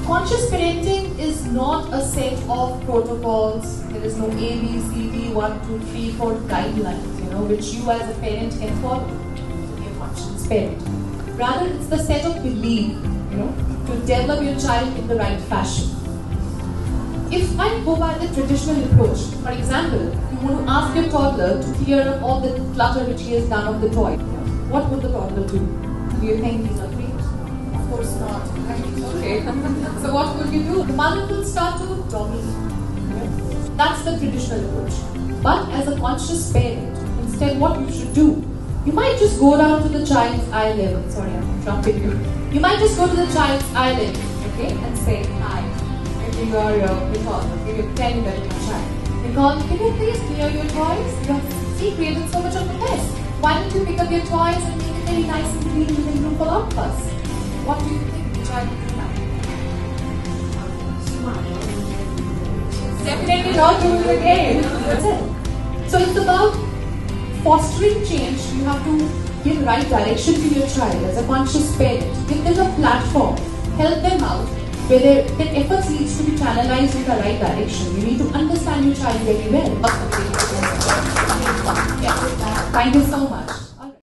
Conscious parenting is not a set of protocols. There is no A, B, C, D, 1, 2, 3, 4 guidelines, which you as a parent can follow to be a conscious parent. Rather, it's the set of belief, to develop your child in the right fashion. If I go by the traditional approach, for example, you want to ask your toddler to clear up all the clutter which he has done of the toy, what would the toddler do? Do you think these are great? Of course not. Okay. So what would you do? The mother will start to dominate. That's the traditional approach. But as a conscious parent, instead what you should do, you might just go down to the child's eye level. Sorry, I'm interrupting you. You might just go to the child's eye level, okay, and say, hi. Maybe you are your toddler, maybe you're pretending that you're a child. You call, can you please clear your toys? You have created so much of a mess. Why don't you pick up your toys and make it very nice and clean with a group full of us? What do you think the child will do now? Definitely not do it again. That's it. So it's about fostering change. You have to give right direction to your child as a conscious parent. Give them a platform. Help them out where their efforts needs to be channelized in the right direction. You need to understand your child very well. Thank you so much.